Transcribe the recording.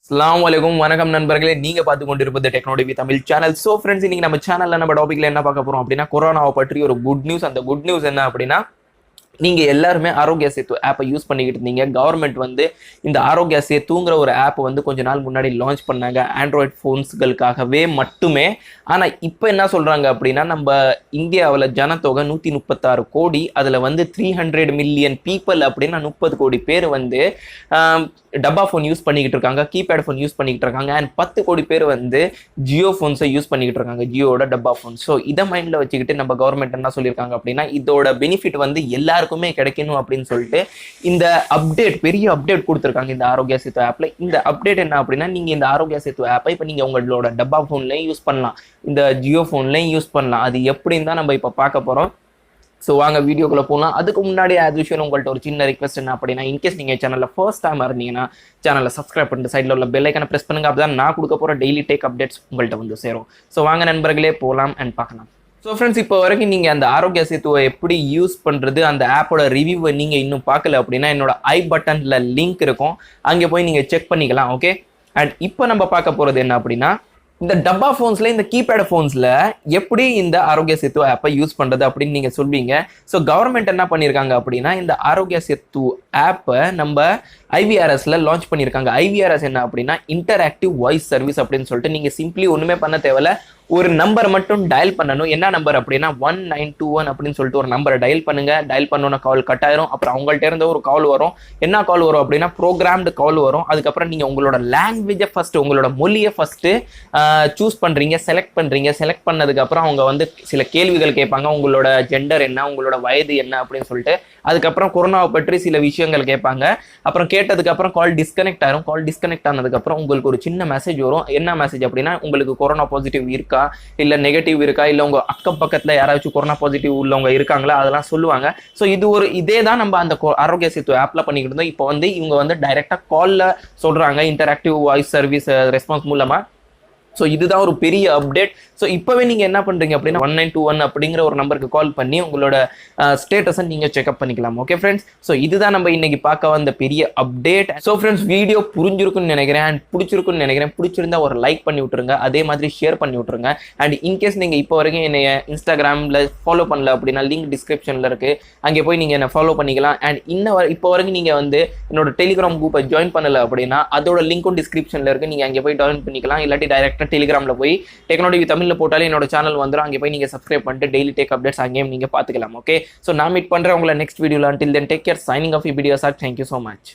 அஸ்ஸலாமுஅலைக்கும் வணக்கம் நண்பர்களே, நீங்க பார்த்து கொண்டிருப்பது technology Tamil channel. So friends, இன்னைக்கு நம்ம சேனல்ல நம்ம டாபிக்ல என்ன பார்க்க போறோம் அப்படின்னா, கொரோனாவை பற்றி ஒரு குட் நியூஸ். அந்த குட் நியூஸ் என்ன அப்படின்னா, நீங்க எல்லாருமே ஆரோக்கிய சேத்து ஆப்பை யூஸ் பண்ணிக்கிட்டு இருந்தீங்க. கவர்மெண்ட் வந்து இந்த ஆரோக்கிய சேத்துங்கிற ஒரு ஆப் வந்து கொஞ்ச நாள் முன்னாடி லான்ச் பண்ணாங்க, ஆண்ட்ராய்ட் போன்ஸ்களுக்காகவே மட்டுமே. ஆனா இப்போ என்ன சொல்றாங்க அப்படின்னா, நம்ம இந்தியாவில் ஜனத்தொகை 136 கோடி, அதுல வந்து 300 மில்லியன் பீப்புள் அப்படின்னா 30 கோடி பேர் வந்து டப்பா ஃபோன் யூஸ் பண்ணிக்கிட்டு இருக்காங்க, கீபேட் ஃபோன் யூஸ் பண்ணிக்கிட்டு இருக்காங்க. அண்ட் 10 கோடி பேர் வந்து ஜியோ ஃபோன்ஸை யூஸ் பண்ணிக்கிட்டு இருக்காங்க, ஜியோட டப்பா ஃபோன். ஸோ இதை மைண்ட்ல வச்சுக்கிட்டு நம்ம கவர்மெண்ட் என்ன சொல்லியிருக்காங்க அப்படின்னா, இதோட பெனிஃபிட் வந்து எல்லாருக்குமே கிடைக்கணும் அப்படின்னு சொல்லிட்டு இந்த அப்டேட், பெரிய அப்டேட் கொடுத்துருக்காங்க இந்த ஆரோக்கிய சேத்து ஆப்ல. இந்த அப்டேட் என்ன அப்படின்னா, நீங்க இந்த ஆரோக்கிய சேத்து ஆப்பை இப்போ நீங்க உங்களோட டப்பா ஃபோன்லையும் யூஸ் பண்ணலாம், இந்த ஜியோ ஃபோன்லையும் யூஸ் பண்ணலாம். அது எப்படின்னு தான் நம்ம இப்போ பார்க்க போறோம். ஸோ வாங்க வீடியோக்குள்ள போகலாம். அதுக்கு முன்னாடி ஆஸ் யூஷுவல் உங்கள்கிட்ட ஒரு சின்ன ரிக்வெஸ்ட் என்ன அப்படின்னா, இன்கேஸ் நீங்கள் சேனலில் ஃபர்ஸ்ட் டைம் இருந்தீங்கன்னா சேனலை சப்ஸ்கிரைப் பண்ணிட்டு சைடில் உள்ள பெல் ஐக்கனை ப்ரெஸ் பண்ணுங்க. அப்பதான் நான் கொடுக்க போகிற டெய்லி டேக் அப்டேட்ஸ் உங்கள்கிட்ட வந்து சேரும். ஸோ வாங்க நண்பர்களே போகலாம் அண்ட் பார்க்கலாம். ஸோ ஃப்ரெண்ட்ஸ், இப்போ வரைக்கும் நீங்கள் அந்த ஆரோக்கிய சேத்துவை எப்படி யூஸ் பண்ணுறது, அந்த ஆப்போட ரிவ்யூவை நீங்கள் இன்னும் பார்க்கல அப்படின்னா என்னோட ஐ பட்டனில் லிங்க் இருக்கும், அங்கே போய் நீங்கள் செக் பண்ணிக்கலாம். ஓகே. அண்ட் இப்போ நம்ம பார்க்க போகிறது என்ன அப்படின்னா, இந்த டப்பா ஃபோன்ஸ்ல, இந்த கீபேட் ஃபோன்ஸ்ல எப்படி இந்த ஆரோக்கிய சேத்து ஆப்பை யூஸ் பண்றது அப்படின்னு நீங்க சொல்வீங்க. ஸோ கவர்மெண்ட் என்ன பண்ணியிருக்காங்க அப்படின்னா, இந்த ஆரோக்கிய சேத்து ஆப்பை நம்ம ஐவிஆர்எஸ்ல லான்ச் பண்ணியிருக்காங்க. ஐவிஆர்எஸ் என்ன அப்படின்னா, இன்டராக்டிவ் வாய்ஸ் சர்வீஸ் அப்படின்னு சொல்லிட்டு நீங்க சிம்பிளி ஒண்ணுமே பண்ண தேவையில்ல, ஒரு நம்பர் மட்டும் டயல் பண்ணணும். என்ன நம்பர் அப்படின்னா 1921 அப்படின்னு சொல்லிட்டு ஒரு நம்பரை டயல் பண்ணுங்க. டயல் பண்ணோன்னா கால் கட் ஆயிரும். அப்புறம் அவங்கள்ட்ட இருந்து ஒரு கால் வரும். என்ன கால் வரும் அப்படின்னா, ப்ரோக்ராம்டு கால் வரும். அதுக்கப்புறம் நீங்க உங்களோட லாங்குவேஜை ஃபர்ஸ்ட், உங்களோட மொழியை ஃபர்ஸ்ட் சூஸ் பண்றீங்க, செலக்ட் பண்றீங்க. செலக்ட் பண்ணதுக்கு அப்புறம் அவங்க வந்து சில கேள்விகள் கேட்பாங்க, உங்களோட ஜெண்டர் என்ன, உங்களோட வயது என்ன அப்படின்னு சொல்லிட்டு. அதுக்கப்புறம் கொரோனாவை பற்றி சில விஷயங்கள் கேட்பாங்க. அப்புறம் கேட்டதுக்கு அப்புறம் கால் டிஸ்கனெக்ட் ஆயிரும். கால் டிஸ்கனெக்ட் ஆனதுக்கு அப்புறம் உங்களுக்கு ஒரு சின்ன மெசேஜ் வரும். என்ன மெசேஜ் அப்படின்னா, உங்களுக்கு கொரோனா பாசிட்டிவ் இருக்கா, இல்ல நெகட்டிவ் இருக்கா, இல்ல உங்க அக்கம் பக்கத்துல யாராச்சும் கொரோனா பாசிட்டிவ் உள்ளவங்க இருக்காங்களா, அதெல்லாம் சொல்லுவாங்க. ஸோ இது ஒரு இதே தான் நம்ம அந்த ஆரோக்கிய சேத்து ஆப்ல பண்ணிக்கிட்டு இருந்தோம். இப்போ வந்து இவங்க வந்து டைரக்டா கால்ல சொல்றாங்க, இன்டராக்டிவ் வாய்ஸ் சர்வீஸ் ரெஸ்பான்ஸ் மூலமா. ஸோ இதுதான் ஒரு பெரிய அப்டேட். ஸோ இப்போவே நீங்கள் என்ன பண்ணுறீங்க அப்படின்னா, 1921 அப்படிங்கிற ஒரு நம்பருக்கு கால் பண்ணி உங்களோட ஸ்டேட்டஸை நீங்கள் செக்அப் பண்ணிக்கலாம். ஓகே ஃப்ரெண்ட்ஸ், ஸோ இதுதான் நம்ம இன்னைக்கு பார்க்க வந்த பெரிய அப்டேட். ஸோ ஃப்ரெண்ட்ஸ், வீடியோ புரிஞ்சிருக்குன்னு நினைக்கிறேன் அண்ட் பிடிச்சிருக்குன்னு நினைக்கிறேன். பிடிச்சிருந்தா ஒரு லைக் பண்ணி விட்டுருங்க, அதே மாதிரி ஷேர் பண்ணி விட்டுருங்க. அண்ட் இன்கேஸ் நீங்கள் இப்போ வரைக்கும் என்னை இன்ஸ்டாகிராமில் ஃபாலோ பண்ணல அப்படின்னா லிங்க் டிஸ்கிரிப்ஷனில் இருக்குது, அங்கே போய் நீங்கள் என்னை ஃபாலோ பண்ணிக்கலாம். அண்ட் இப்போ வரைக்கும் நீங்கள் வந்து என்னோட டெலிகிராம் குரூப்பை ஜாயின் பண்ணல அப்படின்னா அதோட லிங்க்கும் டிஸ்கிரிப்ஷனில் இருக்குது, நீங்கள் அங்கே போய் ஜாயின் பண்ணிக்கலாம். இல்லாட்டி டைரக்டாக டெலிகிராம்ல போய் டெக்னாலஜி தமிழ்ல போட்டாலே என்னோட சேனல் வந்துடும், அங்கே போய் நீங்க சப்ஸ்கிரைப் பண்ணிட்டு டெய்லி டேக் அப்டேட்ஸ் அங்கேயும் நீங்க பாத்துக்கலாம். ஓகே. ஸோ நான் மீட் பண்றேன் உங்களை நெக்ஸ்ட் வீடியோல. until then take care, signing off. Thank you so much.